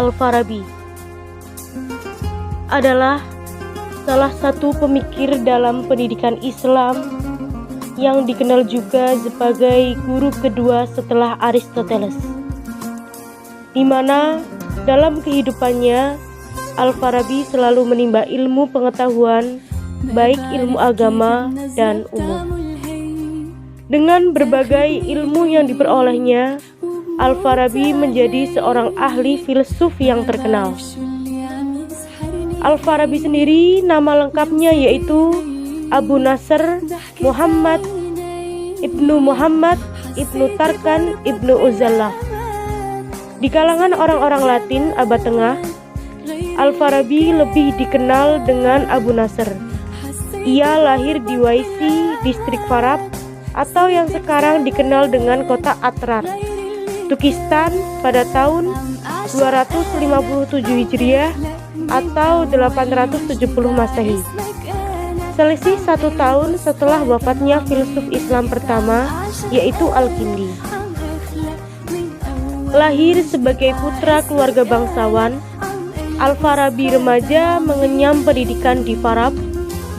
Al-Farabi adalah salah satu pemikir dalam pendidikan Islam yang dikenal juga sebagai guru kedua setelah Aristoteles, di mana dalam kehidupannya Al-Farabi selalu menimba ilmu pengetahuan, baik ilmu agama dan umum. Dengan berbagai ilmu yang diperolehnya, Al-Farabi menjadi seorang ahli filsuf yang terkenal. Al-Farabi sendiri nama lengkapnya yaitu Abu Nasr Muhammad Ibnu Tarkan Ibnu Uzallah. Di kalangan orang-orang Latin abad tengah, Al-Farabi lebih dikenal dengan Abu Nasr. Ia lahir di Waisi, distrik Farab, atau yang sekarang dikenal dengan kota Atrar, Turkistan pada tahun 257 Hijriah atau 870 Masehi. Selisih 1 tahun setelah wafatnya filsuf Islam pertama, yaitu Al-Kindi. Lahir sebagai putra keluarga bangsawan, Al-Farabi remaja mengenyam pendidikan di Farab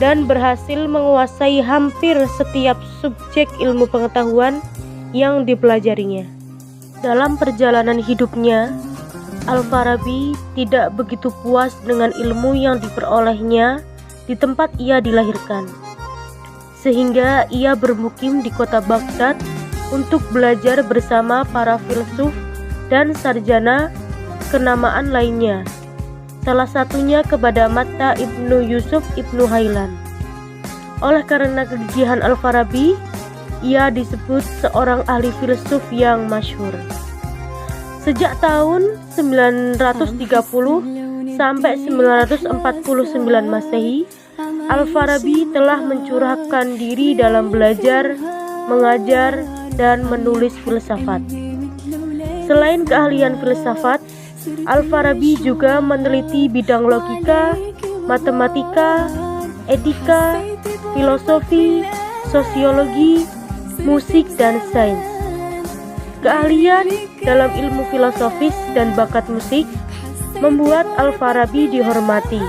dan berhasil menguasai hampir setiap subjek ilmu pengetahuan yang dipelajarinya. Dalam perjalanan hidupnya, Al-Farabi tidak begitu puas dengan ilmu yang diperolehnya di tempat ia dilahirkan, sehingga ia bermukim di kota Baghdad untuk belajar bersama para filsuf dan sarjana kenamaan lainnya, salah satunya kepada Matta Ibnu Yusuf Ibnu Haylan. Oleh karena kegigihan Al-Farabi, ia disebut seorang ahli filsuf yang masyhur. Sejak tahun 930 sampai 949 Masehi, Al-Farabi telah mencurahkan diri dalam belajar, mengajar, dan menulis filsafat. Selain keahlian filsafat, Al-Farabi juga meneliti bidang logika, matematika, etika, filosofi, sosiologi, musik, dan sains. Keahlian dalam ilmu filosofis dan bakat musik membuat Al-Farabi dihormati.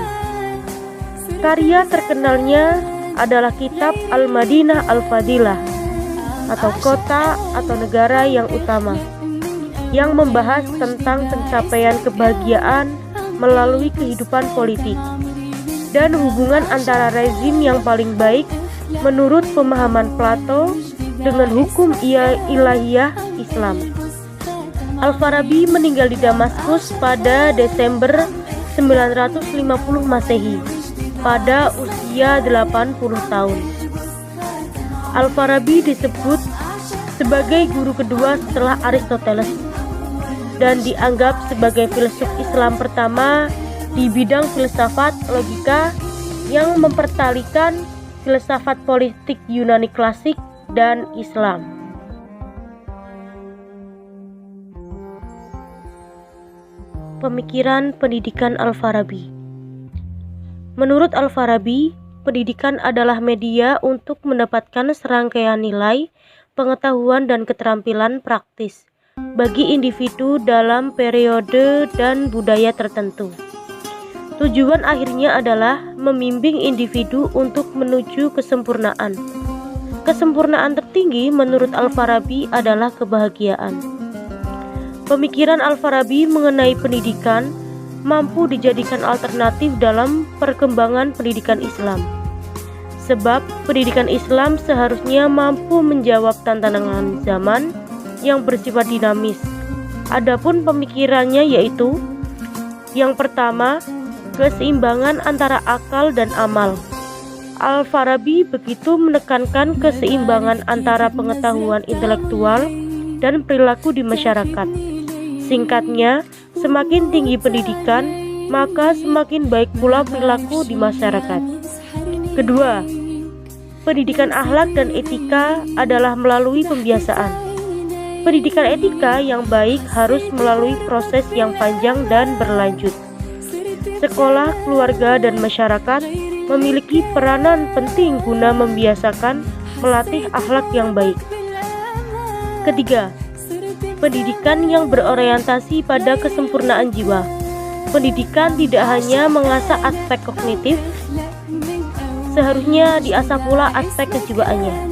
Karya terkenalnya adalah kitab Al-Madinah Al-Fadilah, atau kota atau negara yang utama, yang membahas tentang pencapaian kebahagiaan melalui kehidupan politik dan hubungan antara rezim yang paling baik menurut pemahaman Plato dengan hukum ilahiyah Islam. Al-Farabi meninggal di Damaskus pada Desember 950 Masehi pada usia 80 tahun. Al-Farabi disebut sebagai guru kedua setelah Aristoteles dan dianggap sebagai filsuf Islam pertama di bidang filsafat logika yang mempertalikan filsafat politik Yunani klasik dan Islam. Pemikiran pendidikan Al-Farabi. Menurut Al-Farabi, pendidikan adalah media untuk mendapatkan serangkaian nilai, pengetahuan, dan keterampilan praktis bagi individu dalam periode dan budaya tertentu. Tujuan akhirnya adalah membimbing individu untuk menuju kesempurnaan. Kesempurnaan tertinggi menurut Al-Farabi adalah kebahagiaan. Pemikiran Al-Farabi mengenai pendidikan mampu dijadikan alternatif dalam perkembangan pendidikan Islam. Sebab pendidikan Islam seharusnya mampu menjawab tantangan zaman yang bersifat dinamis. Adapun pemikirannya yaitu yang pertama, keseimbangan antara akal dan amal. Al-Farabi begitu menekankan keseimbangan antara pengetahuan intelektual dan perilaku di masyarakat. Singkatnya, semakin tinggi pendidikan, maka semakin baik pula perilaku di masyarakat. Kedua, pendidikan akhlak dan etika adalah melalui pembiasaan. Pendidikan etika yang baik harus melalui proses yang panjang dan berlanjut. Sekolah, keluarga, dan masyarakat memiliki peranan penting guna membiasakan melatih akhlak yang baik. Ketiga, pendidikan yang berorientasi pada kesempurnaan jiwa. Pendidikan tidak hanya mengasah aspek kognitif, seharusnya diasah pula aspek kejiwaannya.